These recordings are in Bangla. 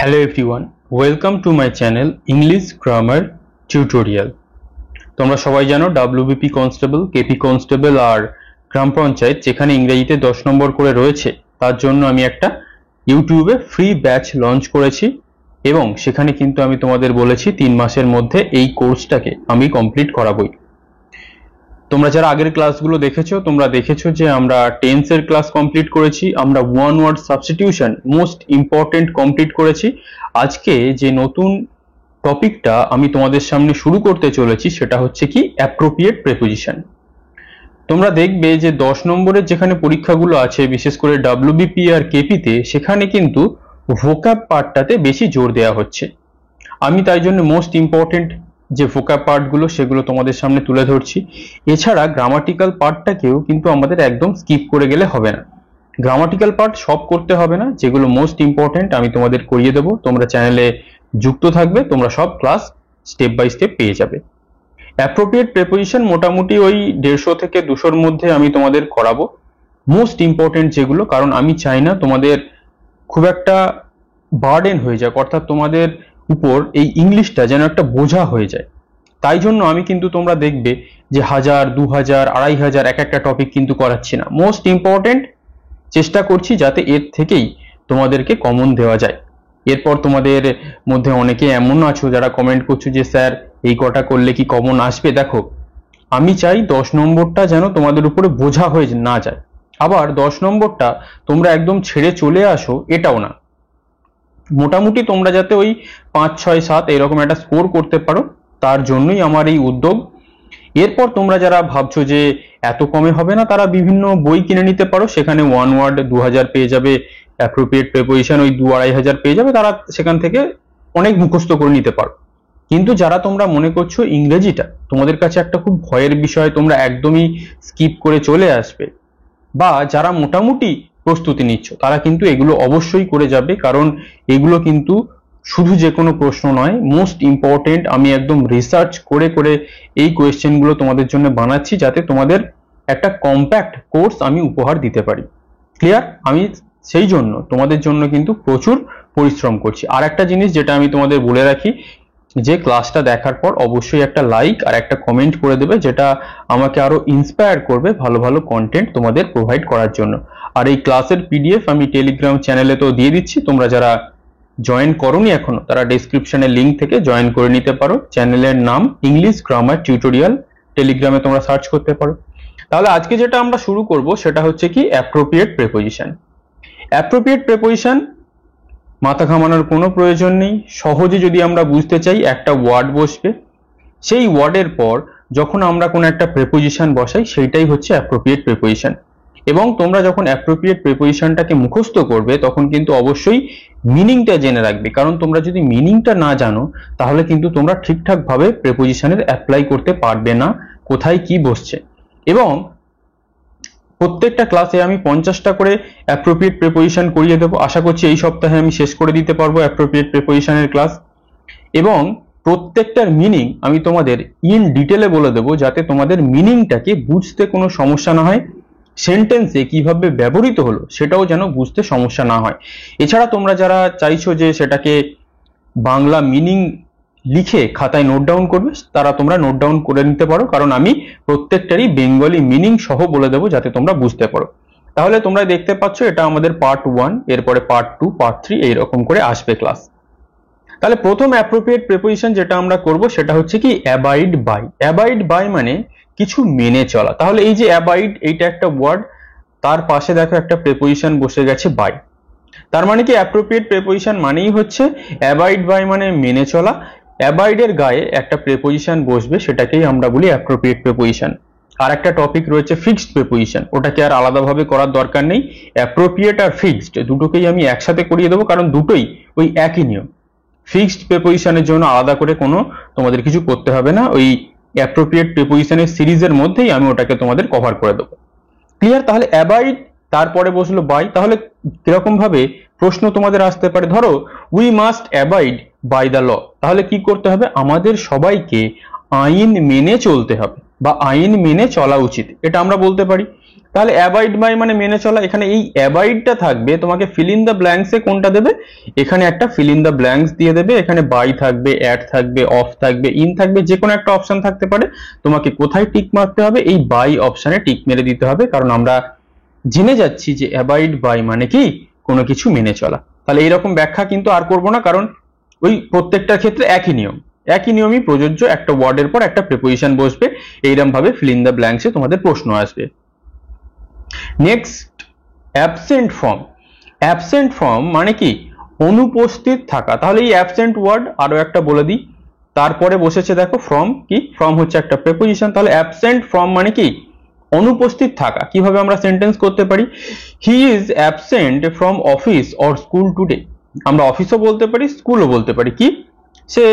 Hello everyone, welcome to my channel English Grammar Tutorial. তোমরা সবাই জানো WBP কনস্টেবল, কেপি কনস্টেবল আর গ্রাম পঞ্চায়েত যেখানে ইংরেজিতে 10 নম্বর করে রয়েছে তার জন্য আমি একটা ইউটিউবে ফ্রি ব্যাচ লঞ্চ করেছি এবং সেখানে কিন্তু আমি তোমাদের বলেছি 3 মাসের মধ্যে এই কোর্সটাকে আমি কমপ্লিট করাবই। তোমরা যারা আগের ক্লাসগুলো তোমরা দেখেছো যে আমরা টেন্সের ক্লাস কমপ্লিট করেছি, আমরা one word substitution most important complete করেছি। আজকে যে নতুন টপিকটা আমি তোমাদের সামনে শুরু করতে চলেছি সেটা হচ্ছে কি অ্যাপ্রোপ্রিয়েট প্রিপোজিশন। তোমরা দেখবে যে 10 নম্বরের যেখানে পরীক্ষাগুলো আছে বিশেষ করে ডব্লিউবিপি আর কেপিতে সেখানে কিন্তু ভোকাব পার্টটাতে বেশি জোর দেওয়া হচ্ছে। আমি তাই জন্য মোস্ট ইম্পর্টেন্ট যে ভোকাব পার্টগুলো সেগুলো তোমাদের সামনে তুলে ধরছি। এছাড়া গ্রামাটিক্যাল পার্টটাকেও কিন্তু আমাদের একদম স্কিপ করে গেলে হবে না। গ্রামাটিক্যাল পার্ট সব করতে হবে না, যেগুলো মোস্ট ইম্পর্টেন্ট আমি তোমাদের করিয়ে দেবো। তোমরা চ্যানেলে যুক্ত থাকবে, তোমরা সব ক্লাস স্টেপ বাই স্টেপ পেয়ে যাবে। অ্যাপ্রোপ্রিয়েট প্রিপোজিশন মোটামুটি ওই 150 থেকে 200-র মধ্যে আমি তোমাদের করাবো মোস্ট ইম্পর্টেন্ট যেগুলো, কারণ আমি চাই না তোমাদের খুব একটা বার্ডেন হয়ে যাক, অর্থাৎ তোমাদের উপর এই ইংলিশটা যেন একটা বোঝা হয়ে যায়। তাই জন্য আমি কিন্তু তোমরা দেখবে যে 1000, 2000, 2500 এক একটা টপিক কিন্তু করাচ্ছি না। মোস্ট ইম্পর্টেন্ট চেষ্টা করছি যাতে এর থেকেই তোমাদেরকে কমন দেওয়া যায়। এরপর তোমাদের মধ্যে অনেকে এমন আছো যারা কমেন্ট করছো যে স্যার এই কটা করলে কি কমন আসবে। দেখো, আমি চাই 10 নম্বরটা যেন তোমাদের উপরে বোঝা হয়ে না যায়, আবার 10 নম্বরটা তোমরা একদম ছেড়ে চলে আসো এটাও না। মোটামুটি তোমরা যাতে ওই 5, 6, 7 এরকম একটা স্কোর করতে পারো, তার জন্যই আমার এই উদ্যোগ। এরপর তোমরা যারা ভাবছো যে এত কমে হবে না, তারা বিভিন্ন বই কিনে নিতে পারো, সেখানে ওয়ান ওয়ার্ড 2000 পেয়ে যাবে, অ্যাপ্রোপ্রিয়েট প্রিপোজিশন ওই 2-2500 পেয়ে যাবে, তারা সেখান থেকে অনেক মুখস্থ করে নিতে পারো। কিন্তু যারা তোমরা মনে করছো ইংরেজিটা তোমাদের কাছে একটা খুব ভয়ের বিষয়, তোমরা একদমই স্কিপ করে চলে আসবে, বা যারা মোটামুটি প্রস্তুতি নিচ্ছ তারা কিন্তু এগুলো অবশ্যই করে যাবে, কারণ এগুলো কিন্তু শুধু যে কোনো প্রশ্ন নয়, মোস্ট ইম্পর্টেন্ট। আমি একদম রিসার্চ করে করে এই কোয়েশ্চেনগুলো তোমাদের জন্য বানাচ্ছি যাতে তোমাদের একটা কম্প্যাক্ট কোর্স আমি উপহার দিতে পারি। ক্লিয়ার? আমি সেই জন্য তোমাদের জন্য কিন্তু প্রচুর পরিশ্রম করছি। আর একটা জিনিস যেটা আমি তোমাদের বলে রাখি, যে ক্লাসটা দেখার পর অবশ্যই একটা লাইক আর একটা কমেন্ট করে দেবে, যেটা আমাকে আরো ইন্সপায়ার করবে ভালো ভালো কন্টেন্ট তোমাদের প্রোভাইড করার জন্য। আর এই ক্লাসের পিডিএফ আমি টেলিগ্রাম চ্যানেলে তো দিয়ে দিচ্ছি, তোমরা যারা জয়েন করোনি এখনো তারা ডেসক্রিপশনে লিংক থেকে জয়েন করে নিতে পারো। চ্যানেলের নাম ইংলিশ গ্রামার টিউটোরিয়াল, টেলিগ্রামে তোমরা সার্চ করতে পারো। তাহলে আজকে যেটা আমরা শুরু করব সেটা হচ্ছে কি অ্যাপ্রোপ্রিয়েট প্রিপোজিশন। অ্যাপ্রোপ্রিয়েট প্রিপোজিশন মাথা ঘামানোর কোনো প্রয়োজন নেই। সহজে যদি আমরা বুঝতে চাই, একটা ওয়ার্ড বসবে, সেই ওয়ার্ডের পর যখন আমরা কোনো একটা প্রিপোজিশন বসাই সেইটাই হচ্ছে অ্যাপ্রোপ্রিয়েট প্রিপোজিশন। এবং তোমরা যখন অ্যাপ্রোপ্রিয়েট প্রিপোজিশনটাকে মুখস্থ করবে তখন কিন্তু অবশ্যই মিনিংটা জেনে রাখবে, কারণ তোমরা যদি মিনিংটা না জানো তাহলে কিন্তু তোমরা ঠিকঠাক ভাবে প্রিপোজিশনের অ্যাপ্লাই করতে পারবে না, কোথায় কি বসছে। এবং প্রত্যেকটা ক্লাসে আমি 50টা করে অ্যাপ্রোপ্রিয়েট প্রিপোজিশন করিয়ে দেবো। আশা করছি এই সপ্তাহে আমি শেষ করে দিতে পারবো অ্যাপ্রোপ্রিয়েট প্রিপোজিশনের ক্লাস। এবং প্রত্যেকটার মিনিং আমি তোমাদের ইন ডিটেলে বলে দেবো যাতে তোমাদের মিনিংটাকে বুঝতে কোনো সমস্যা না হয়, সেন্টেন্সে কিভাবে ব্যবহৃত হলো সেটাও যেন বুঝতে সমস্যা না হয়। এছাড়া তোমরা যারা চাইছো যে সেটাকে বাংলা মিনিং লিখে খাতায় নোট ডাউন করবে, তারা তোমরা নোট ডাউন করে নিতে পারো, কারণ আমি প্রত্যেকটারই বেঙ্গলি মিনিং সহ বলে দেবো যাতে তোমরা বুঝতে পারো। তাহলে তোমরা দেখতে পাচ্ছ এটা আমাদের পার্ট 1, এরপরে পার্ট 2, পার্ট 3 এইরকম করে আসবে ক্লাস। তাহলে প্রথম অ্যাপ্রোপ্রিয়েট প্রিপোজিশন যেটা আমরা করব সেটা হচ্ছে কি অ্যাবাইড বাই। অ্যাবাইড বাই মানে কিছু মেনে চলা। তাহলে এই যে অ্যাবাইড, এইটা একটা ওয়ার্ড, তার পাশে দেখো একটা প্রিপোজিশন বসে গেছে বাই। তার মানে কি অ্যাপ্রোপ্রিয়েট প্রিপোজিশন মানেই হচ্ছে অ্যাবাইড বাই মানে মেনে চলা। অ্যাবাইডের গায়ে একটা প্রিপোজিশন বসবে, সেটাকেই আমরা বলি অ্যাপ্রোপ্রিয়েট প্রিপোজিশন। আর একটা টপিক রয়েছে ফিক্সড প্রিপোজিশন, ওটাকে আর আলাদাভাবে করার দরকার নেই। অ্যাপ্রোপ্রিয়েট আর ফিক্সড দুটোকেই আমি একসাথে করিয়ে দেবো, কারণ দুটোই ওই একই নিয়ম। ফিক্সড প্রিপোজিশনের জন্য আলাদা করে কোনো তোমাদের কিছু করতে হবে না, ওই অ্যাপ্রোপ্রিয়েট প্রিপোজিশনের সিরিজের মধ্যেই আমি ওটাকে তোমাদের কভার করে দেবো। ক্লিয়ার? তাহলে অ্যাবাইড, তারপরে বসলো বাই। তাহলে কিরকম ভাবে প্রশ্ন তোমাদের আসতে পারে, ধরো we must abide by the law, তাহলে কি করতে হবে? আমাদের সবাইকে আইন মেনে চলতে হবে বা আইন মেনে চলা উচিত, এটা আমরা বলতে পারি। তাহলে অ্যাবাইড বাই মানে মেনে চলা, এখানে এই অ্যাবাইডটা থাকবে, তোমাকে ফিল ইন দ্য ব্ল্যাঙ্কসে কোনটা দেবে, এখানে একটা ফিল ইন দ্য ব্ল্যাঙ্কস দিয়ে দেবে, এখানে বাই থাকবে, অ্যাট থাকবে, অফ থাকবে, ইন থাকবে, যে কোনো একটা অপশন থাকতে পারে। তোমাকে কোথায় টিক মারতে হবে, এই বাই অপশনে টিক মেরে দিতে হবে, কারণ আমরা জেনে যাচ্ছি যে অ্যাবাইড বাই মানে কি কোনো কিছু মেনে চলা। তাহলে এইরকম ব্যাখ্যা কিন্তু আর করব না, কারণ ওই প্রত্যেকটার ক্ষেত্রে একই নিয়মই প্রযোজ্য, একটা ওয়ার্ডের পর একটা প্রিপোজিশন বসবে, এইরকম ভাবে ফিল ইন দ্য ব্ল্যাঙ্কসে তোমাদের প্রশ্ন আসবে। Next, absent form. Absent form মানে কি অনুপস্থিত থাকা। তাহলে এই অ্যাবসেন্ট ওয়ার্ড আরো একটা বলে দিই, তারপরে বসেছে দেখো ফ্রম, কি ফ্রম হচ্ছে একটা প্রিপোজিশন। তাহলে অ্যাবসেন্ট ফ্রম মানে কি অনুপস্থিত থাকা। কিভাবে আমরা সেন্টেন্স করতে পারি, he is absent from office or school today. আমরা অফিসও বলতে পারি, স্কুলও বলতে পারি, কি সে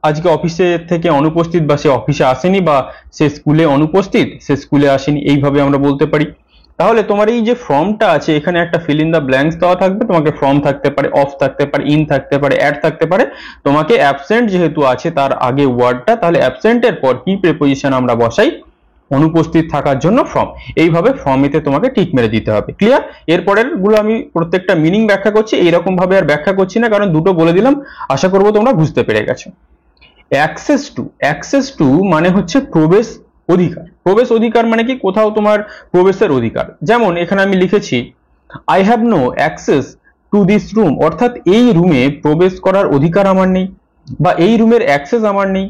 আজকে অফিসে থেকে অনুপস্থিত, বা সে অফিসে আসেনি, বা সে স্কুলে অনুপস্থিত, সে স্কুলে আসেনি, এইভাবে আমরা বলতে পারি। তাহলে তোমার এই যে ফর্মটা আছে, এখানে একটা ফিল ইন দ্য ব্ল্যাঙ্কস দেওয়া থাকবে, তোমাকে ফর্ম থাকতে পারে, অফ থাকতে পারে, ইন থাকতে পারে, অ্যাট থাকতে পারে। তোমাকে অ্যাবসেন্ট যেহেতু আছে তার আগে ওয়ার্ডটা, তাহলে অ্যাবসেন্টের পর কি প্রিপোজিশন আমরা বসাই, অনুপস্থিত থাকার জন্য ফর্ম। এইভাবে ফর্মেতে তোমাকে টিক মেরে দিতে হবে। ক্লিয়ার? এরপরের গুলো আমি প্রত্যেকটা মিনিং ব্যাখ্যা করছি, এইরকম ভাবে আর ব্যাখ্যা করছি না, কারণ দুটো বলে দিলাম, আশা করবো তোমরা বুঝতে পেরে গেছো। অ্যাক্সেস টু মানে হচ্ছে প্রবেশ অধিকার। প্রবেশ অধিকার মানে কি কোথাও তোমার প্রবেশের অধিকার। যেমন এখানে আমি লিখেছি I have no access to this room, অর্থাৎ এই রুমে প্রবেশ করার অধিকার আমার নেই, বা এই রুমের অ্যাক্সেস আমার নেই,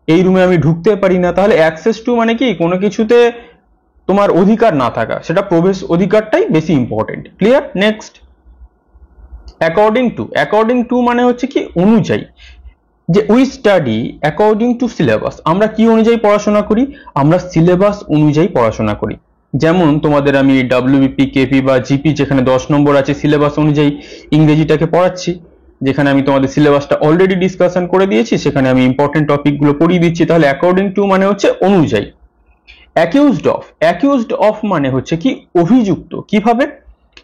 এই রুমে আমি ঢুকতে পারি না। তাহলে অ্যাক্সেস টু মানে কি কোনো কিছুতে তোমার অধিকার না থাকা, সেটা প্রবেশ অধিকারটাই বেশি important. Clear? Next, according to মানে হচ্ছে কি অনুযায়ী, যে we study according to syllabus. আমরা কি অনুযায়ী পড়াশোনা করি, আমরা সিলেবাস অনুযায়ী পড়াশোনা করি। যেমন তোমাদের আমি ডাব্লিউবিপি, কেপি বা জিপি যেখানে 10 নম্বর আছে, সিলেবাস অনুযায়ী ইংরেজিটাকে পড়াচ্ছি, যেখানে আমি তোমাদের সিলেবাসটা অলরেডি ডিসকাশন করে দিয়েছি, সেখানে আমি ইম্পর্টেন্ট টপিকগুলো পড়িয়ে দিচ্ছি। তাহলে অ্যাকর্ডিং টু মানে হচ্ছে অনুযায়ী। অ্যাকিউজড অফ মানে হচ্ছে কি অভিযুক্ত। কিভাবে,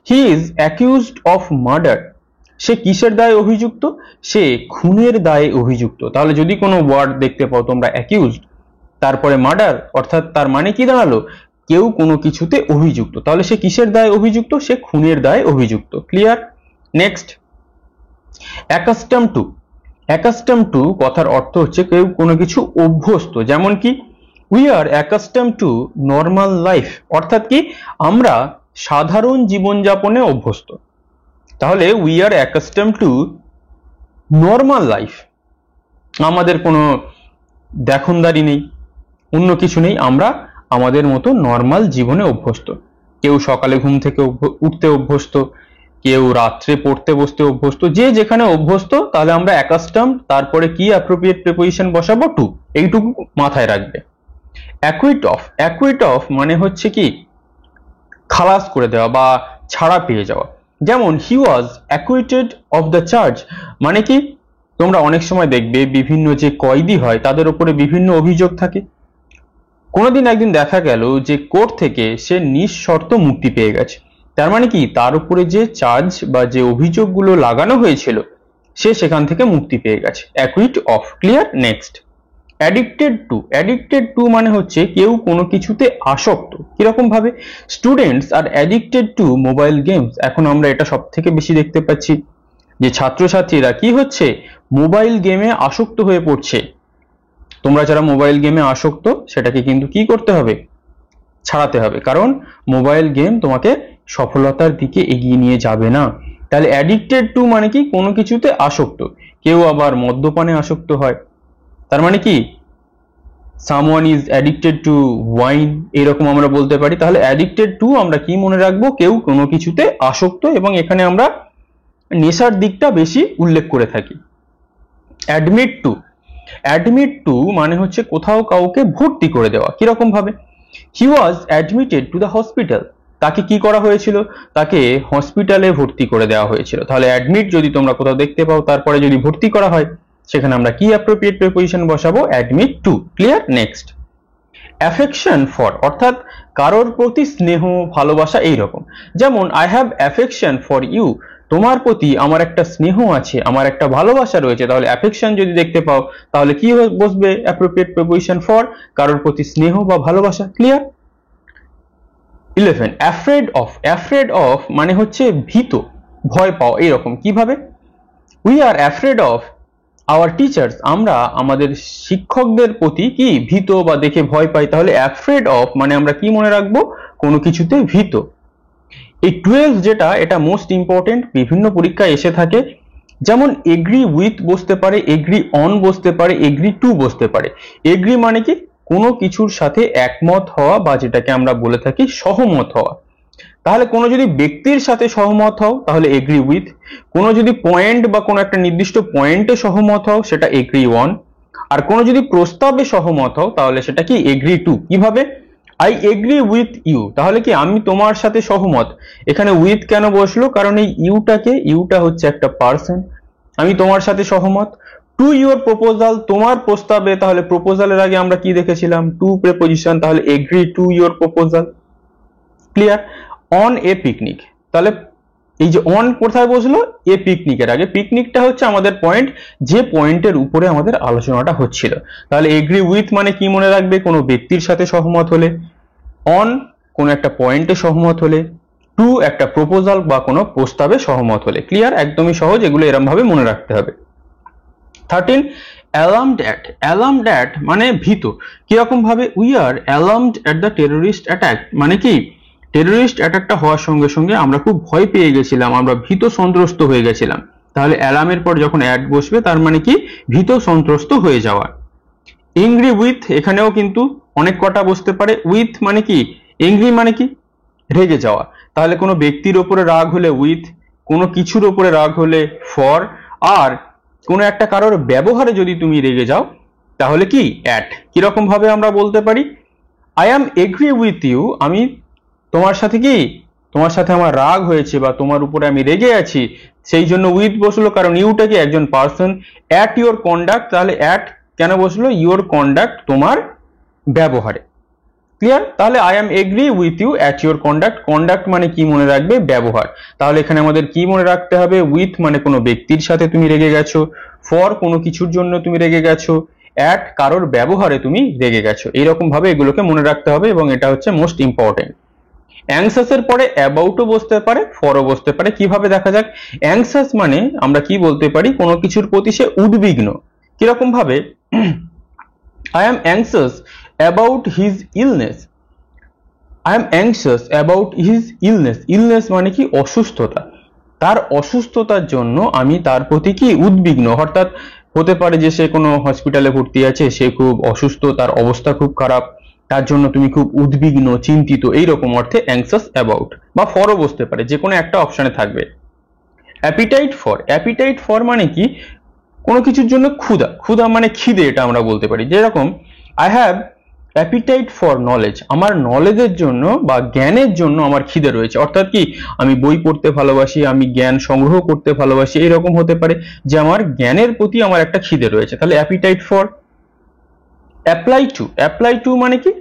he is accused of murder, সে কিসের দায়ে অভিযুক্ত, সে খুনের দায়ে অভিযুক্ত। তাহলে যদি কোনো ওয়ার্ড দেখতে পাও তোমরা অ্যাকিউজড, তারপরে মার্ডার, অর্থাৎ তার মানে কি দাঁড়ালো, কেউ কোনো কিছুতে অভিযুক্ত। তাহলে সে কিসের দায়ে অভিযুক্ত, সে খুনের দায়ে অভিযুক্ত। ক্লিয়ার? নেক্সট, অ্যাকাস্টম টু কথার অর্থ হচ্ছে কেউ কোনো কিছু অভ্যস্ত। যেমন কি we are accustom two normal life, অর্থাৎ কি আমরা সাধারণ জীবনযাপনে অভ্যস্ত। তাহলে we are accustom two normal life, আমাদের কোনো দেখনদারি নেই, অন্য কিছু নেই, আমরা আমাদের মতো নর্মাল জীবনে অভ্যস্ত। কেউ সকালে ঘুম থেকে উঠতে অভ্যস্ত, কেউ রাত্রে পড়তে বসতে অভ্যস্ত, যে যেখানে অভ্যস্ত। তাহলে আমরা অ্যাকাস্টম, তারপরে কি অ্যাপ্রোপ্রিয়েট প্রিপোজিশন বসাবো, টু, এইটুকু মাথায় রাখবে। অ্যাকুইট অফ মানে হচ্ছে কি খালাস করে দেওয়া বা ছাড়া পেয়ে যাওয়া। যেমন হি ওয়াজ অ্যাকুইটেড অফ দ্য চার্জ, মানে কি তোমরা অনেক সময় দেখবে বিভিন্ন যে কয়েদি হয় তাদের উপরে বিভিন্ন অভিযোগ থাকে, কোনোদিন একদিন দেখা গেল যে কোর্ট থেকে সে নিঃশর্ত মুক্তি পেয়ে গেছে। তার মানে কি তার উপরে যে চার্জ বা যে অভিযোগগুলো লাগানো হয়েছিল সে সেখান থেকে মুক্তি পেয়ে গেছে। Acute of. Clear? Next, addicted to মানে হচ্ছে কেউ কোনো কিছুতে আসক্ত। কিরকম ভাবে, students are addicted to mobile games. এখন আমরা এটা সব থেকে বেশি দেখতে পাচ্ছি যে ছাত্রছাত্রীরা কি হচ্ছে, মোবাইল গেমে আসক্ত হয়ে পড়ছে। তোমরা যারা মোবাইল গেমে আসক্ত সেটাকে কিন্তু কি করতে হবে, ছাড়াতে হবে, কারণ মোবাইল গেম তোমাকে সফলতার দিকে এগিয়ে নিয়ে যাবে না। তাহলে অ্যাডিক্টেড টু মানে কি কোনো কিছুতে আসক্ত। কেউ আবার মদ্যপানে আসক্ত হয়, তার মানে কি someone is addicted to wine, এরকম আমরা বলতে পারি। তাহলে অ্যাডিক্টেড টু আমরা কি মনে রাখবো, কেউ কোনো কিছুতে আসক্ত, এবং এখানে আমরা নেশার দিকটা বেশি উল্লেখ করে থাকি। অ্যাডমিট টু মানে হচ্ছে কোথাও কাউকে ভর্তি করে দেওয়া। কিরকম ভাবে, he was admitted to the hospital, তাকে কি করা হয়েছিল, তাকে হসপিটালে ভর্তি করে দেওয়া হয়েছিল। তাহলে অ্যাডমিট যদি তোমরা কোথাও দেখতে পাও, তারপরে যদি ভর্তি করা হয়, সেখানে আমরা কি অ্যাপ্রোপ্রিয়েট প্রিপোজিশন বসাবো, admit to. Clear? Next, affection for, অর্থাৎ কারোর প্রতি স্নেহ ভালোবাসা এইরকম। যেমন I have affection for you, তোমার প্রতি আমার একটা স্নেহ আছে, আমার একটা ভালোবাসা রয়েছে। তাহলে অ্যাফেকশন যদি দেখতে পাও তাহলে কি বসবে, অ্যাপ্রোপ্রিয়েট প্রিপোজিশন ফর, কারোর প্রতি স্নেহ বা ভালোবাসা। ক্লিয়ার? 11 অ্যাফ্রেড অফ মানে হচ্ছে ভীত, ভয় পাওয়া, এরকম। কিভাবে? We are afraid of our teachers, আমরা আমাদের শিক্ষকদের প্রতি কি ভীত বা দেখে ভয় পাই। তাহলে অ্যাফ্রেড অফ মানে আমরা কি মনে রাখবো? কোনো কিছুতে ভীত। এই 12 যেটা, এটা মোস্ট ইম্পর্টেন্ট, বিভিন্ন পরীক্ষায় এসে থাকে। যেমন এগ্রি উইথ বসতে পারে, এগ্রি অন বসতে পারে, এগ্রি টু বসতে পারে। এগ্রি মানে কি কোনো কিছুর সাথে একমত হওয়া বা যেটাকে আমরা বলে থাকি সহমত হওয়া। তাহলে কোনো যদি ব্যক্তির সাথে সহমত হও তাহলে এগ্রি উইথ, কোনো যদি পয়েন্ট বা কোনো একটা নির্দিষ্ট পয়েন্টে সহমত হও সেটা এগ্রি অন, আর কোনো যদি প্রস্তাবে সহমত হও তাহলে সেটা কি এগ্রি টু। কিভাবে? আই এগ্রি উইথ ইউ, তাহলে কি আমি তোমার সাথে সহমত। এখানে উইথ কেন বসলো? কারণ এই ইউটা হচ্ছে একটা পার্সন। আমি তোমার সাথে সহমত। টু ইউর প্রপোজাল, তোমার প্রস্তাবে, তাহলে প্রপোজালের আগে আমরা কি দেখেছিলাম? টু প্রেপোজিশন, তাহলে agree to your proposal. Clear? On a picnic, তাহলে এই যে অন কোথায় বসলো? এ পিকনিকের আগে। পিকনিকটা হচ্ছে আমাদের পয়েন্ট, যে পয়েন্টের উপরে আমাদের আলোচনাটা হচ্ছিল। তাহলে এগ্রি উইথ মানে কি মনে রাখবে? কোনো ব্যক্তির সাথে সহমত হলে, অন কোনো একটা পয়েন্টে সহমত হলে, টু একটা প্রপোজাল বা কোনো প্রস্তাবে সহমত হলে। ক্লিয়ার? একদমই সহজ, এগুলো এরম ভাবে মনে রাখতে হবে। 13 অ্যালার্মড অ্যাট মানে ভীত। কিরকম ভাবে? We are alarmed at the terrorist attack, মানে কি টেররিস্ট অ্যাটাকটা হওয়ার সঙ্গে সঙ্গে আমরা খুব ভয় পেয়ে গেছিলাম, আমরা ভীত সন্ত্রস্ত হয়ে গেছিলাম। তাহলে অ্যালার্মের পর যখন অ্যাট বসবে তার মানে কি ভীত সন্ত্রস্ত হয়ে যাওয়া। এংরি উইথ, এখানেও কিন্তু অনেক কটা বসতে পারে। উইথ মানে কি এংরি মানে কি রেগে যাওয়া। তাহলে কোনো ব্যক্তির ওপরে রাগ হলে উইথ, কোনো কিছুর ওপরে রাগ হলে ফর, আর কোনো একটা কারোর ব্যবহারে যদি তুমি রেগে যাও তাহলে কি অ্যাট। কিরকম ভাবে আমরা বলতে পারি? I am agree with you, আমি তোমার সাথে কি তোমার সাথে আমার রাগ হয়েছে বা তোমার উপরে আমি রেগে আছি, সেই জন্য উইথ বসলো, কারণ ইউটা কি একজন পার্সন। অ্যাট ইউর কন্ডাক্ট, তাহলে অ্যাট কেন বসলো? ইউর কন্ডাক্ট তোমার ব্যবহারে। ক্লিয়ার? তাহলে I am agree with you at your conduct, conduct মানে কি মনে রাখবে? ব্যবহার। তাহলে এখানে আমাদের কি মনে রাখতে হবে? উইথ মানে কোনো ব্যক্তির সাথে তুমি রেগে গেছো, ফর কোনো কিছুর জন্য তুমি রেগে গেছো, অ্যাট কারোর ব্যবহারে তুমি রেগে গেছো। এইরকম ভাবে এগুলোকে মনে রাখতে হবে এবং এটা হচ্ছে মোস্ট ইম্পর্টেন্ট। অ্যাংসাস এর পরে অ্যাবাউটও বসতে পারে, ফরও বসতে পারে। কিভাবে দেখা যাক? অ্যাংসাস মানে আমরা কি বলতে পারি? কোনো কিছুর প্রতি সে উদ্বিগ্ন। কিরকম ভাবে? I am anxious about his illness, I am anxious about his illness. Illness মানে কি অসুস্থতা, তার অসুস্থতার জন্য আমি তার প্রতি কি উদ্বিগ্ন। অর্থাৎ হতে পারে যে সে কোনো হসপিটালে ভর্তি আছে, সে খুব অসুস্থ, তার অবস্থা খুব খারাপ, তার জন্য তুমি খুব উদ্বিগ্ন, চিন্তিত, এইরকম অর্থে অ্যাংশাস অ্যাবাউট। বা ফরও বসতে পারে, যে কোনো একটা অপশনে থাকবে। অ্যাপিটাইট ফর মানে কি কোনো কিছুর জন্য ক্ষুধা, ক্ষুধা মানে খিদে, এটা আমরা বলতে পারি। যেরকম I have appetite for knowledge, আমার নলেজের জন্য বা জ্ঞানের জন্য আমার খিদে রয়েছে। অর্থাৎ কি আমি বই পড়তে ভালোবাসি, আমি জ্ঞান সংগ্রহ করতে ভালোবাসি, এরকম হতে পারে যে আমার জ্ঞানের প্রতি আমার একটা খিদে রয়েছে। তাহলে অ্যাপিটাইট ফর। অ্যাপ্লাই টু মানে কি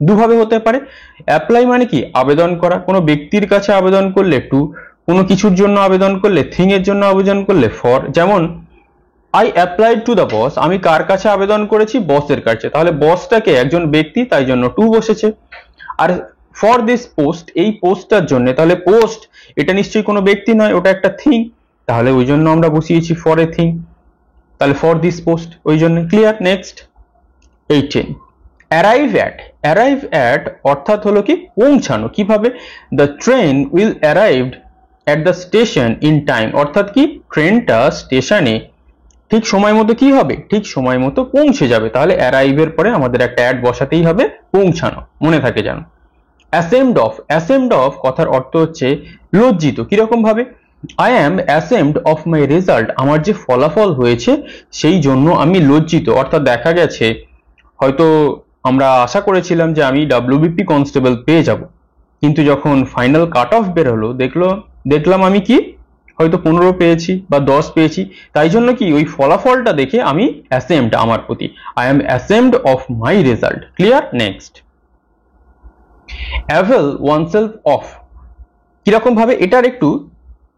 দুভাবে হতে পারে। অ্যাপ্লাই মানে কি আবেদন করা, কোনো ব্যক্তির কাছে আবেদন করলে টু, কোনো কিছুর জন্য আবেদন করলে, থিং এর জন্য আবেদন করলে ফর। যেমন I applied to the boss, আমি কার কাছে আবেদন করেছি? বসের কাছে। তাহলে বসটাকে একজন ব্যক্তি, তাই জন্য টু বসেছে। আর ফর দিস পোস্ট, এই পোস্টটার জন্য, তাহলে পোস্ট এটা নিশ্চয়ই কোনো ব্যক্তি নয়, ওটা একটা থিং, তাহলে ওই জন্য আমরা বসিয়েছি ফর এ থিং। তাহলে ফর দিস পোস্ট, ওই জন্য। ক্লিয়ার? নেক্সট 18 অ্যারাইভ অ্যাট অর্থাৎ হলো কি পৌঁছানো। কিভাবে? The train will arrived at the station in time, অর্থাৎ কি ট্রেনটা স্টেশনে ঠিক সময় মতো কি হবে? ঠিক সময় মতো পৌঁছে যাবে। তাহলে অ্যারাইভের পরে আমাদের একটা অ্যাড বসাতেই হবে, পৌঁছানো, মনে থাকে যেন। অ্যাসেমড অফ কথার অর্থ হচ্ছে লজ্জিত। কিরকম ভাবে? I am ashamed of my result, আমার যে ফলাফল হয়েছে সেই জন্য আমি লজ্জিত। অর্থাৎ দেখা গেছে হয়তো আমরা আশা করেছিলাম যে আমি ডাব্লিউবিপি কনস্টেবল পেয়ে যাব, কিন্তু যখন ফাইনাল কাট অফ বেরোলো দেখলাম আমি কি হয়তো 15 পেয়েছি বা 10 পেয়েছি। তাই জন্য কি ওই ফলাফলটা দেখে আমি অ্যাসেমড আমার প্রতি, I am ashamed of my result. Clear? Next avail oneself of. কিরকম ভাবে? এটার একটু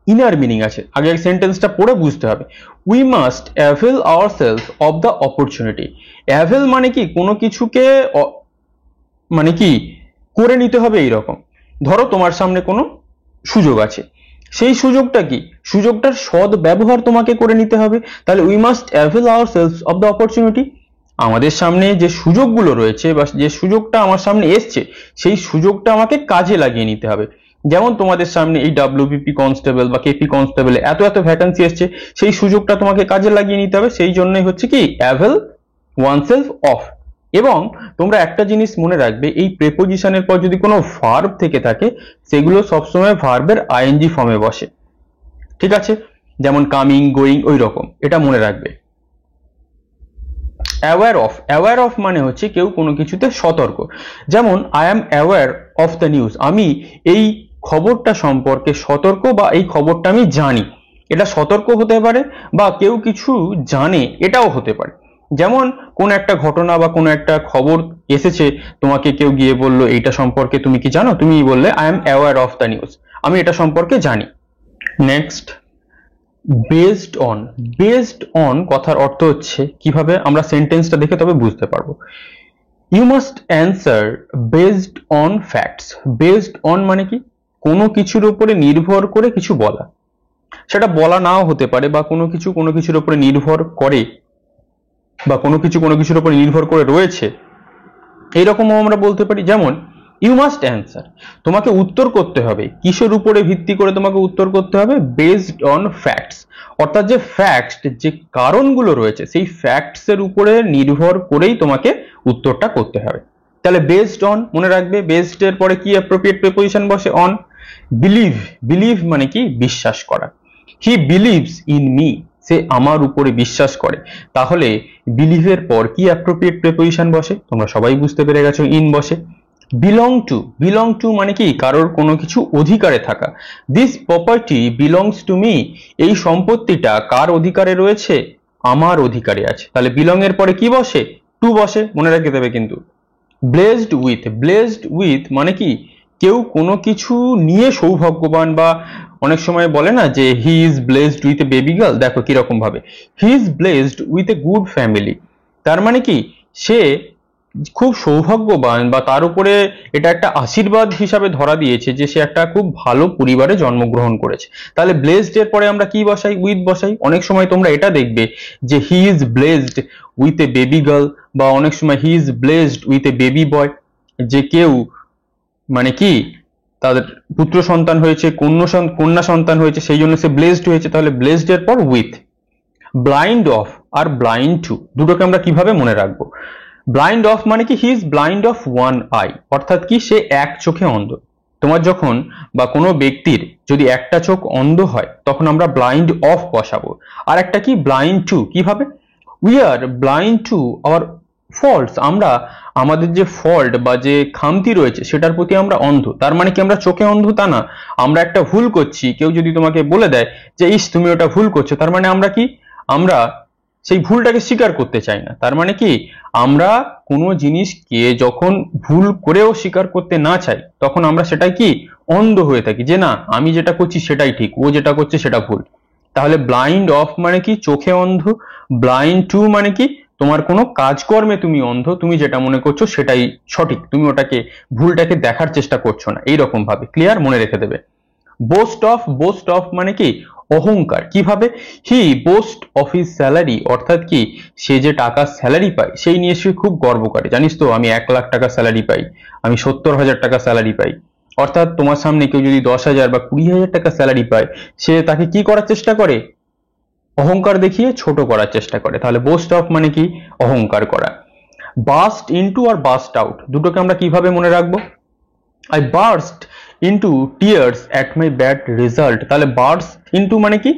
ইনার মিনিং আছে, আগে সেন্টেন্সটা পড়ে বুঝতে হবে। We must avail ourself of the opportunity. Avail মানে কি কোনো কিছুকে মানে কি করে নিতে হবে, এইরকম। ধরো তোমার সামনে কোনো সুযোগ আছে, সেই সুযোগটা কি, সুযোগটার সৎ ব্যবহার তোমাকে করে নিতে হবে। তাহলে we must avail ourselves of the opportunity. আমাদের সামনে যে সুযোগগুলো রয়েছে বা যে সুযোগটা আমার সামনে এসছে, সেই সুযোগটা আমাকে কাজে লাগিয়ে নিতে হবে। যেমন তোমাদের সামনে এই ডাব্লিউবিপি কনস্টেবল বা কেপি কনস্টেবল এত এত ভ্যাকান্সি এসছে, সেই সুযোগটা তোমাকে কাজে লাগিয়ে নিতে হবে। সেই জন্যই হচ্ছে কি অ্যাভেল ওয়ানসেলফ অফ। এবং তোমরা একটা জিনিস মনে রাখবে, এই প্রেপোজিশনের পর যদি কোনো ভার্ব থেকে থাকে, সেগুলো সবসময় ভার্বের আইএনজি ফর্মে বসে, ঠিক আছে? যেমন কামিং, গোয়িং, ওই রকম, এটা মনে রাখবে। অ্যাওয়্যার অফ, অ্যাওয়্যার অফ মানে হচ্ছে কেউ কোনো কিছুতে সতর্ক। যেমন I am aware of the news, আমি এই খবরটা সম্পর্কে সতর্ক বা এই খবরটা আমি জানি। এটা সতর্ক হতে পারে বা কেউ কিছু জানে, এটাও হতে পারে। যেমন কোন একটা ঘটনা বা কোনো একটা খবর এসেছে, তোমাকে কেউ গিয়ে বললো এইটা সম্পর্কে তুমি কি জানো, তুমি বললে I am aware of the news, আমি এটা সম্পর্কে জানি। Next, based on. Based on কথার অর্থ হচ্ছে, কিভাবে আমরা সেন্টেন্সটা দেখে তবে বুঝতে পারবো। You must answer based on facts. Based on মানে কি, কোনো কিছুর উপরে নির্ভর করে কিছু বলা, সেটা বলা নাও হতে পারে, বা কোনো কিছু কোনো কিছুর উপরে নির্ভর করে, বা কোনো কিছু কোনো কিছুর উপরে নির্ভর করে রয়েছে, এইরকমও আমরা বলতে পারি। যেমন ইউ মাস্ট অ্যান্সার, তোমাকে উত্তর করতে হবে, কিসের উপরে ভিত্তি করে তোমাকে উত্তর করতে হবে, বেসড অন ফ্যাক্টস। অর্থাৎ যে ফ্যাক্টস, যে কারণগুলো রয়েছে, সেই ফ্যাক্টস এর উপরে নির্ভর করেই তোমাকে উত্তরটা করতে হবে। তাহলে বেসড অন মনে রাখবে, বেসড এর পরে কি অ্যাপ্রোপ্রিয়েট প্রিপোজিশন বসে, অন। বিলিভ, বিলিভ মানে কি, বিশ্বাস করা। হি বিলিভস ইন মি, সে আমার উপরে বিশ্বাস করে। তাহলে বিলিভের পর কি অ্যাপ্রোপ্রিয়েট প্রিপোজিশন বসে, তোমরা সবাই বুঝতে পেরে গেছো, ইন বসে। বিলং টু, বিলং টু মানে কি, কারোর কোনো কিছু অধিকারে থাকা। This property belongs to me, এই সম্পত্তিটা কার অধিকারে রয়েছে, আমার অধিকারে আছে। তাহলে বিলং এর পরে কি বসে, টু বসে, মনে রাখতে দেবে কিন্তু। ব্লেসড উইথ, ব্লেসড উইথ মানে কি, কেউ কোনো কিছু নিয়ে সৌভাগ্যবান, বা অনেক সময় বলে না যে he is blessed with a baby girl, দেখো কিরকম ভাবে, he is blessed with a good family. তার মানে কি, সে খুব সৌভাগ্যবান, বা তার উপরে এটা একটা আশীর্বাদ হিসাবে ধরা দিয়েছে যে সে একটা খুব ভালো পরিবারে জন্মগ্রহণ করেছে। তাহলে ব্লেসড এর পরে আমরা কি বসাই, উইথ বসাই। অনেক সময় তোমরা এটা দেখবে যে he is blessed with a baby girl, বা অনেক সময় he is blessed with a baby বয়, যে কেউ মানে কি তাদের পুত্র সন্তান হয়েছে, কন্যা সন্তান হয়েছে, সেই জন্য সে ব্লেসড হয়েছে। তাহলে ব্লেসড এর পর উইথ। ব্লাইন্ড অফ আর ব্লাইন্ড টু, দুটোকে আমরা কিভাবে মনে রাখবো। ব্লাইন্ড অফ মানে কি, he is blind of one eye, অর্থাৎ কি, সে এক চোখে অন্ধ। তোমার যখন বা কোনো ব্যক্তির যদি একটা চোখ অন্ধ হয়, তখন আমরা ব্লাইন্ড অফ বসাবো। আর একটা কি, ব্লাইন্ড টু, কিভাবে, we are blind to our faults, আমরা আমাদের যে ফল্ট বা যে খামতি রয়েছে সেটার প্রতি আমরা অন্ধ। তার মানে কি আমরা চোখে অন্ধ তা না, আমরা একটা ভুল করছি, কেউ যদি তোমাকে বলে দেয় যে ইস তুমি ওটা ভুল করছো, তার মানে আমরা কি, আমরা সেই ভুলটাকে স্বীকার করতে চাই না। তার মানে কি, আমরা কোনো জিনিসকে যখন ভুল করেও স্বীকার করতে না চাই, তখন আমরা সেটাই কি, অন্ধ হয়ে থাকি, যে না আমি যেটা করছি সেটাই ঠিক, ও যেটা করছে সেটা ভুল। তাহলে ব্লাইন্ড অফ মানে কি, চোখে অন্ধ। ব্লাইন্ড টু মানে কি, তোমার কোনো কাজকর্মে তুমি অন্ধ, তুমি যেটা মনে করছো সেটাই সঠিক, তুমি ওটাকে ভুলটাকে দেখার চেষ্টা করছো না, এইরকম ভাবে। ক্লিয়ার, মনে রেখে দেবে। বোস্ট অফ, বোস্ট অফ মানে কি, অহংকার। কিভাবে, হি বোস্ট অফ হিজ স্যালারি, অর্থাৎ কি, সে যে টাকা স্যালারি পায় সেই নিয়ে সে খুব গর্ব করে। জানিস তো আমি 1,00,000 টাকা স্যালারি পাই, আমি 70,000 টাকা স্যালারি পাই। অর্থাৎ তোমার সামনে কেউ যদি 10,000 বা 20,000 টাকা স্যালারি পায়, সে তাকে কি করার চেষ্টা করে, অহংকার দেখিয়ে ছোট করার চেষ্টা করে। তাহলে বোস্ট অফ মানে কি, অহংকার করা। বাস্ট ইনটু আর বাস্ট আউট, দুটোকে আমরা কিভাবে মনে রাখবো। I burst into tears at my bad result. তাহলে বার্স্ট ইনটু মানে কি,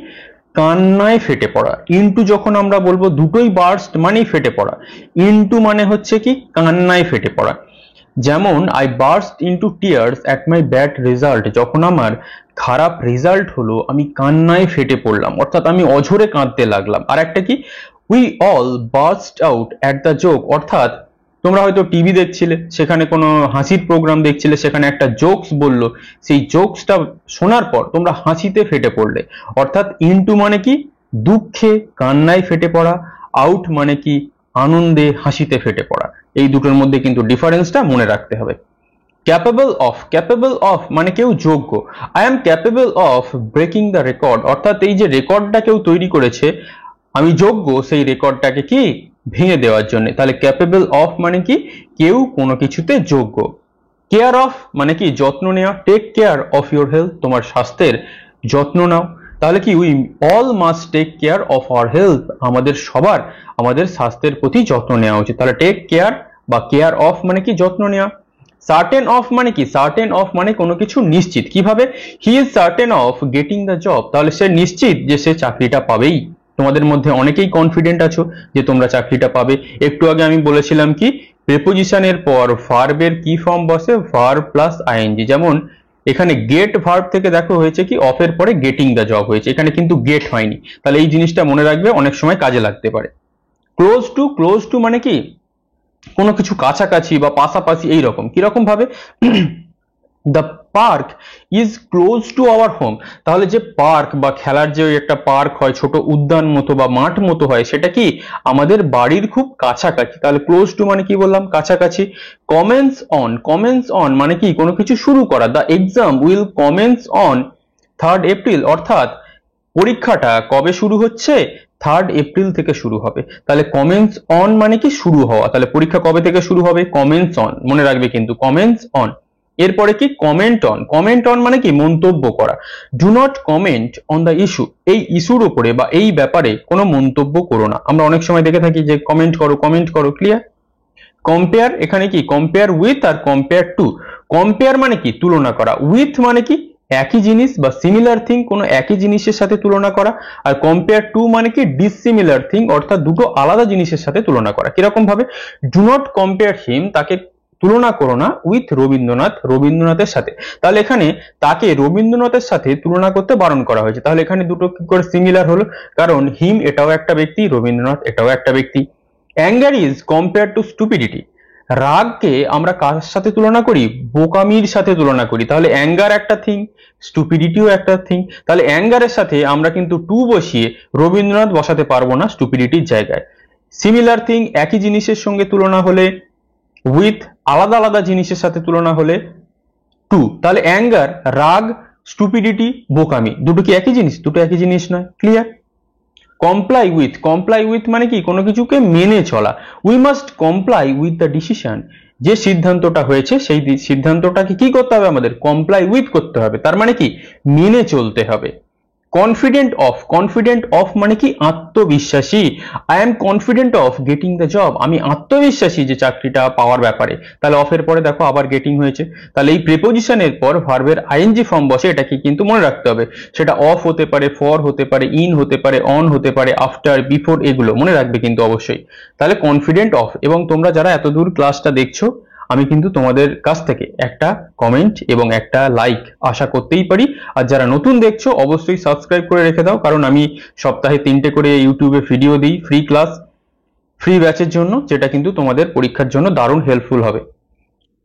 কান্নায় ফেটে পড়া। ইনটু যখন আমরা বলবো, দুটোই বার্স্ট মানেই ফেটে পড়া, ইনটু মানে হচ্ছে কি, কান্নায় ফেটে পড়া। যেমন I burst into tears at my bad result, যখন আমার খারাপ রেজাল্ট হলো আমি কান্নায় ফেটে পড়লাম, অর্থাৎ আমি অঝরে কাঁদতে লাগলাম। আর একটা কি, we all burst out at the joke, অর্থাৎ তোমরা হয়তো টিভি দেখছিলে, সেখানে কোনো হাসির প্রোগ্রাম দেখছিলে, সেখানে একটা জোকস বললো, সেই জোকসটা শোনার পর তোমরা হাসিতে ফেটে পড়লে। অর্থাৎ ইনটু মানে কি, দুঃখে কান্নায় ফেটে পড়া, আউট মানে কি, আনন্দে হাসিতে ফেটে পড়া। এই দুটোর মধ্যে কিন্তু ডিফারেন্সটা মনে রাখতে হবে। ক্যাপেবল অফ মানে কেউ যোগ্য। I am capable of breaking the record, অর্থাৎ এই যে রেকর্ডটা কেউ তৈরি করেছে আমি যোগ্য সেই রেকর্ডটাকে কি ভেঙে দেওয়ার জন্য। তাহলে ক্যাপেবল অফ মানে কি কেউ কোনো কিছুতে যোগ্য। কেয়ার অফ মানে কি যত্ন নেওয়া। Take care of your health, তোমার স্বাস্থ্যের যত্ন নাও। তাহলে কি we all must take care of our health, আমাদের সবার আমাদের স্বাস্থ্যের প্রতি যত্ন নেওয়া উচিত। তাহলে টেক কেয়ার বা কেয়ার অফ মানে কি যত্ন নেওয়া। সার্টেন অফ মানে কি সার্টেন অফ মানে কোনো কিছু নিশ্চিত। কিভাবে? He is certain of getting the job, তাহলে সে নিশ্চিত যে সে চাকরিটা পাবেই। তোমাদের মধ্যে অনেকেই কনফিডেন্ট আছো যে তোমরা চাকরিটা পাবে। একটু আগে আমি বলেছিলাম কি প্রিপোজিশনের পর ভার্বের কি ফর্ম বসে, ভার্ব প্লাস আইএনজি। যেমন এখানে গেট ভার্ব থেকে দেখো হয়েছে কি অফের পরে গেটিং দ্য জব হয়েছে, এখানে কিন্তু গেট হয়নি। তাহলে এই জিনিসটা মনে রাখবে, অনেক সময় কাজে লাগতে পারে। ক্লোজ টু মানে কি কোনো কিছু কাছাকাছি বা পাশাপাশি এইরকম। কিরকম ভাবে? The park is close to our home, তাহলে যে পার্ক বা খেলার যে একটা পার্ক হয়, ছোট উদ্যান মতো বা মাঠ মতো হয়, সেটা কি আমাদের বাড়ির খুব কাছাকাছি। তাহলে ক্লোজ টু মানে কি বললাম? কাছাকাছি। কমেন্স অন মানে কি কোনো কিছু শুরু করা। The exam will commence on 3rd April, অর্থাৎ পরীক্ষাটা কবে শুরু হচ্ছে? 3rd এপ্রিল থেকে শুরু হবে। তাহলে কমেন্স অন মানে কি শুরু হওয়া। তাহলে পরীক্ষা কবে থেকে শুরু হবে? কমেন্স অন, মনে রাখবে কিন্তু কমেন্স অন। এরপরে কি কমেন্ট অন মানে কি মন্তব্য করা। Do not comment on the issue, এই ইস্যুর উপরে বা এই ব্যাপারে কোনো মন্তব্য করো না। আমরা অনেক সময় দেখে থাকি যে কমেন্ট করো। ক্লিয়ার? কম্পেয়ার, এখানে কি কম্পেয়ার উইথ আর কম্পেয়ার টু। কম্পেয়ার মানে কি তুলনা করা, উইথ মানে কি একই জিনিস বা সিমিলার থিং, কোনো একই জিনিসের সাথে তুলনা করা। আর কম্পেয়ার টু মানে কি ডিসিমিলার থিং, অর্থাৎ দুটো আলাদা জিনিসের সাথে তুলনা করা। কিরকম ভাবে? ডু নট কম্পেয়ার হিম, তাকে তুলনা করো না উইথ রবীন্দ্রনাথের সাথে। তাহলে এখানে তাকে রবীন্দ্রনাথের সাথে তুলনা করতে বারণ করা হয়েছে। তাহলে এখানে দুটো কি করে সিমিলার হলো? কারণ হিম এটাও একটা ব্যক্তি, রবীন্দ্রনাথ এটাও একটা ব্যক্তি। Anger is compare to stupidity, রাগকে আমরা কার সাথে তুলনা করি? বোকামির সাথে তুলনা করি। তাহলে অ্যাঙ্গার একটা থিং, স্টুপিডিটিও একটা থিং। তাহলে অ্যাঙ্গারের সাথে আমরা কিন্তু টু বসিয়ে রবীন্দ্রনাথ বসাতে পারবো না স্টুপিডিটির জায়গায়। সিমিলার থিং একই জিনিসের সঙ্গে তুলনা হলে উইথ, আলাদা আলাদা জিনিসের সাথে তুলনা হলে টু। তাহলে অ্যাঙ্গার, রাগ, স্টুপিডিটি, বোকামি, দুটো কি একই জিনিস? দুটো একই জিনিস নয়। ক্লিয়ার? কমপ্লাই উইথ মানে কি কোনো কিছুকে মেনে চলা। We must comply with the decision, যে সিদ্ধান্তটা হয়েছে সেই সিদ্ধান্তটাকে কি করতে হবে? আমাদের কমপ্লাই উইথ করতে হবে। তার মানে কি মেনে চলতে হবে। কনফিডেন্ট অফ মানে কি আত্মবিশ্বাসী। I am confident of getting the job, আমি আত্মবিশ্বাসী যে চাকরিটা পাওয়ার ব্যাপারে। তাহলে অফের পরে দেখো আবার গেটিং হয়েছে। তাহলে এই প্রিপোজিশনের পর ভার্বের আইএনজি ফর্ম বসে, এটাকে কিন্তু মনে রাখতে হবে। সেটা অফ হতে পারে, ফর হতে পারে, ইন হতে পারে, অন হতে পারে, আফটার, বিফোর, এগুলো মনে রাখবে কিন্তু অবশ্যই। তাহলে কনফিডেন্ট অফ। এবং তোমরা যারা এতদূর ক্লাসটা দেখছো, আমি কিন্তু তোমাদের কাছ থেকে একটা কমেন্ট এবং একটা লাইক আশা করতেই পারি। আর যারা নতুন দেখছো অবশ্যই সাবস্ক্রাইব করে রেখে দাও, কারণ আমি সপ্তাহে 3টে করে ইউটিউবে ভিডিও দিই ফ্রি ক্লাস, ফ্রি ব্যাচের জন্য, যেটা কিন্তু তোমাদের পরীক্ষার জন্য দারুণ হেল্পফুল হবে।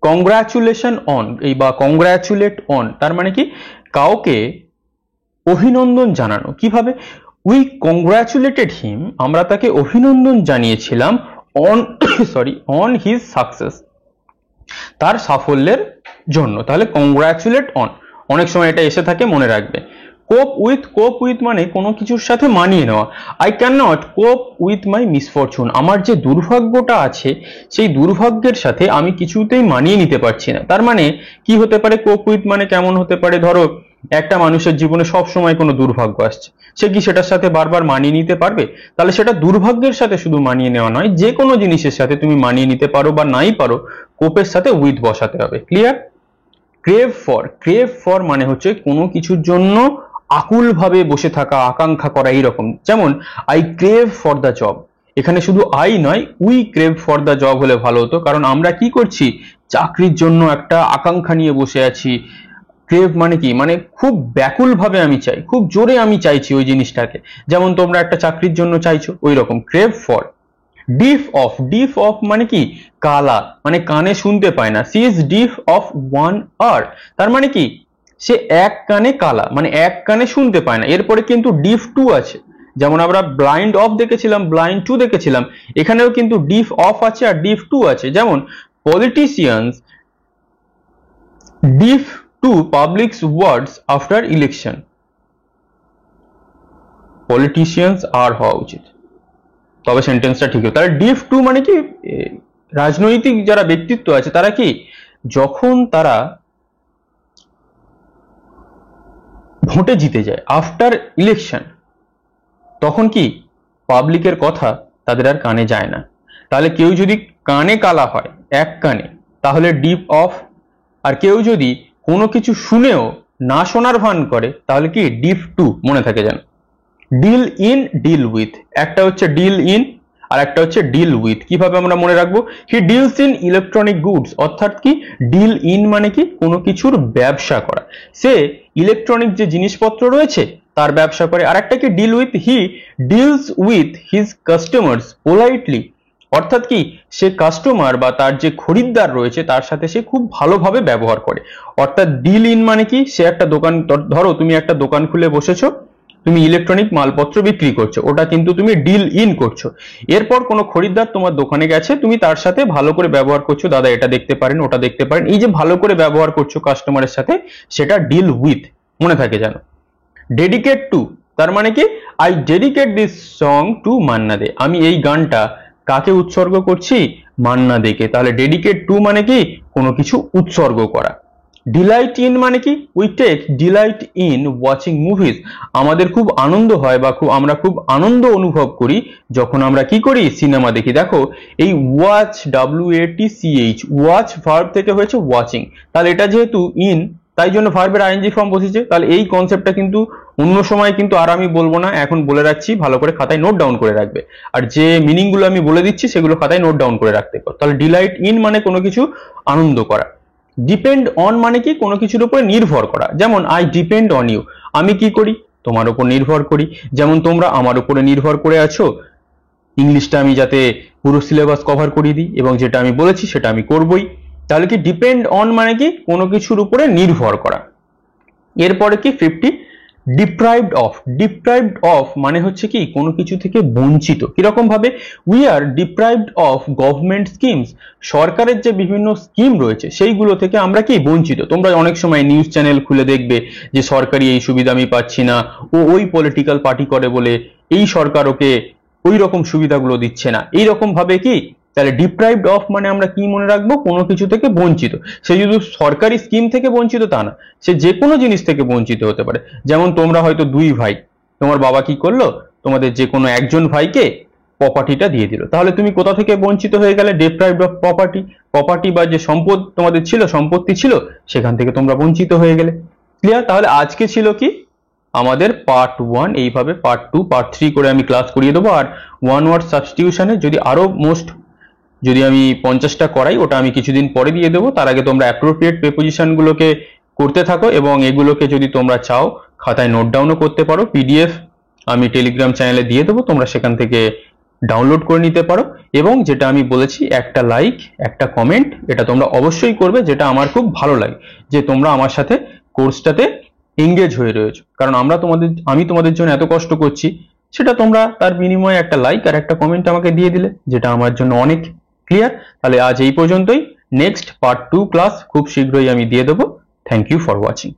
কংগ্রাচুলেশন অন, এই বা কংগ্রাচুলেট অন তার মানে কি কাউকে অভিনন্দন জানানো। কিভাবে? উই কংগ্রাচুলেটেড হিম, আমরা তাকে অভিনন্দন জানিয়েছিলাম অন অন হিজ সাকসেস, তার সাফল্যের জন্য। তাহলে কংগ্রাচুলেট অন, অনেক সময় এটা এসে থাকে, মনে রাখবে। কোপ উইথ মানে কোনো কিছুর সাথে মানিয়ে নেওয়া। আই ক্যান নট কোপ উইথ মাই মিসফরচুন, আমার যে দুর্ভাগ্যটা আছে সেই দুর্ভাগ্যের সাথে আমি কিছুতেই মানিয়ে নিতে পারছি না। তার মানে কি হতে পারে? কোপ উইথ মানে কেমন হতে পারে? ধরো একটা মানুষের জীবনে সব সময় কোনো দুর্ভাগ্য আসছে, সে কি সেটার সাথে বারবার মানিয়ে নিতে পারবে? তাহলে সেটা দুর্ভাগ্যের সাথে শুধু মানিয়ে নেওয়া নয়, যে কোনো জিনিসের সাথে তুমি মানিয়ে নিতে পারো বা নাই পারো, কোপের সাথে উইথ বসাতে হবে। ক্লিয়ার? ক্রেভ ফর মানে হচ্ছে কোনো কিছুর জন্য আকুল ভাবে বসে থাকা, আকাঙ্ক্ষা করা, এইরকম। যেমন I crave for the job, এখানে শুধু আই নয়, we crave for the job হলে ভালো হতো, কারণ আমরা কি করছি? চাকরির জন্য একটা আকাঙ্ক্ষা নিয়ে বসে আছি। ক্রেভ মানে কি? মানে খুব ব্যাকুল ভাবে আমি চাই, খুব জোরে আমি চাইছি ওই জিনিসটাকে। যেমন তোমরা একটা চাকরির জন্য চাইছো, ওই রকম ক্রেভ ফর। ডিফ অফ মানে কি কালা, মানে কানে শুনতে পায় না। সি ইজ ডিফ অফ ওয়ান আর, তার মানে কি সে এক কানে কালা, মানে এক কানে শুনতে পায় না। এরপরে কিন্তু ডিফ টু আছে, যেমন আমরা ব্লাইন্ড অফ দেখেছিলাম, ব্লাইন্ড টু দেখেছিলাম, এখানেও কিন্তু ডিফ অফ আছে আর ডিফ টু আছে। যেমন পলিটিশিয়ানস ডিফ টু পাবলিকস ওয়ার্ডস আফটার ইলেকশন, পলিটিশিয়ানস আর হওয়া উচিত, তবে সেন্টেন্সটা ঠিক হবে। তাহলে ডিফ টু মানে কি, রাজনৈতিক যারা ব্যক্তিত্ব আছে তারা কি যখন তারা ভোটে জিতে যায় আফটার ইলেকশন, তখন কি পাবলিকের কথা তাদের আর কানে যায় না। তাহলে কেউ যদি কানে কালা হয় এক কানে, তাহলে ডিপ অফ। আর কেউ যদি কোনো কিছু শুনেও না শোনার ভান করে, তাহলে কি ডিপ টু। মনে থাকে যেন। ডিল ইন, ডিল উইথ, একটা হচ্ছে ডিল ইন আর একটা হচ্ছে ডিল উইথ। কিভাবে আমরা মনে রাখবো? He deals in electronic goods, অর্থাৎ কি ডিল ইন মানে কি কোনো কিছুর ব্যবসা করা, সে ইলেকট্রনিক যে জিনিসপত্র রয়েছে তার ব্যবসা করে। আর একটা কি deal with, he deals with his customers politely, অর্থাৎ কি সে কাস্টমার বা তার যে খরিদ্দার রয়েছে তার সাথে সে খুব ভালোভাবে ব্যবহার করে। অর্থাৎ ডিল ইন মানে কি, সে একটা দোকান, ধরো তুমি একটা দোকান খুলে বসেছো, তুমি ইলেকট্রনিক মালপত্র বিক্রি করছো, ওটা কিন্তু তুমি ডিল ইন করছো। এরপর কোনো খরিদ্দার তোমার দোকানে গেছে, তুমি তার সাথে ভালো করে ব্যবহার করছো, দাদা এটা দেখতে পারেন ওটা দেখতে পারেন, এই যে ভালো করে ব্যবহার করছো কাস্টমারের সাথে, সেটা ডিল উইথ। মনে থাকে জানো। ডেডিকেট টু, তার মানে কি I dedicate this song to Manna Dey, আমি এই গানটা কাকে উৎসর্গ করছি? মান্না দেকে। তাহলে ডেডিকেট টু মানে কি কোনো কিছু উৎসর্গ করা। ডিলাইট ইন মানে কি we take delight in watching movies, আমাদের খুব আনন্দ হয় বা আমরা খুব আনন্দ অনুভব করি যখন আমরা কি করি? সিনেমা দেখি। দেখো এই ওয়াচ, WATCH, ওয়াচ ভার্ব থেকে হয়েছে ওয়াচিং, তাহলে এটা যেহেতু ইন, তাই জন্য ভার্বের আইএনজি ফর্ম বসেছে। তাহলে এই কনসেপ্টটা কিন্তু অন্য সময় কিন্তু আর আমি বলবো না, এখন বলে রাখছি, ভালো করে খাতায় নোট ডাউন করে রাখবে। আর যে মিনিং গুলো আমি বলে দিচ্ছি সেগুলো খাতায় নোট ডাউন করে রাখতে পারো। তাহলে ডিলাইট ইন মানে কোনো কিছু আনন্দ করা। ডিপেন্ড অন মানে কি কোনো কিছুর উপরে নির্ভর করা, যেমন আই ডিপেন্ড অন ইউ, আমি কি করি? তোমার উপর নির্ভর করি। যেমন তোমরা আমার উপরে নির্ভর করে আছো, ইংলিশটা আমি যাতে পুরো সিলেবাস কভার করিয়ে দিই এবং যেটা আমি বলেছি সেটা আমি করবই। তাহলে কি ডিপেন্ড অন মানে কি কোনো কিছুর উপরে নির্ভর করা। এরপরে কি 50, ডিপ্রাইভড অফ, ডিপ্রাইভড অফ মানে হচ্ছে কি কোনো কিছু থেকে বঞ্চিত। কিরকম ভাবে? We are deprived of government schemes, সরকারের যে বিভিন্ন স্কিম রয়েছে সেইগুলো থেকে আমরা কি বঞ্চিত। তোমরা অনেক সময় নিউজ চ্যানেল খুলে দেখবে যে সরকারি এই সুবিধা আমি পাচ্ছি না, ও ওই পলিটিক্যাল পার্টি করে বলে এই সরকার ওকে ওই রকম সুবিধাগুলো দিচ্ছে না, এইরকম ভাবে কি। তাহলে ডিপ্রাইভড অফ মানে আমরা কি মনে রাখবো? কোনো কিছু থেকে বঞ্চিত। সে শুধু সরকারি স্কিম থেকে বঞ্চিত তা না, সে যে কোনো জিনিস থেকে বঞ্চিত হতে পারে। যেমন তোমরা হয়তো দুই ভাই, তোমার বাবা কি করলো? তোমাদের যে কোনো একজন ভাইকে প্রপার্টিটা দিয়ে দিল, তাহলে তুমি কোথা থেকে বঞ্চিত হয়ে গেলে? ডিপ্রাইভড অফ প্রপার্টি, প্রপার্টি বা যে সম্পদ তোমাদের ছিল, সম্পত্তি ছিল, সেখান থেকে তোমরা বঞ্চিত হয়ে গেলে। ক্লিয়ার? তাহলে আজকে ছিল কি আমাদের পার্ট 1, এইভাবে পার্ট 2, পার্ট 3 করে আমি ক্লাস করিয়ে দেবো। আর ওয়ান ওয়ার্ড সাবস্টিটিউশনে যদি আরো যদি আমি 50টা করাই, ওটা আমি কিছুদিন পরে দিয়ে দেবো। তার আগে তোমরা অ্যাপ্রোপ্রিয়েট প্রিপোজিশন গুলোকে করতে থাকো এবং এগুলোকে যদি তোমরা চাও খাতায় নোট ডাউনও করতে পারো। PDF আমি টেলিগ্রাম চ্যানেলে দিয়ে দেবো, তোমরা সেখান থেকে ডাউনলোড করে নিতে পারো। এবং যেটা আমি বলেছি, একটা লাইক, একটা কমেন্ট, এটা তোমরা অবশ্যই করবে, যেটা আমার খুব ভালো লাগে যে তোমরা আমার সাথে কোর্সটাতে এঙ্গেজ হয়ে রয়েছো। কারণ আমি তোমাদের জন্য এত কষ্ট করছি, সেটা তোমরা তার বিনিময়ে একটা লাইক আর একটা কমেন্ট আমাকে দিয়ে দিলে, যেটা আমার জন্য অনেক। ক্লিয়ার? তাহলে আজ এই পর্যন্তই। নেক্সট পার্ট 2 ক্লাস খুব শীঘ্রই আমি দিয়ে দেবো। Thank you for watching.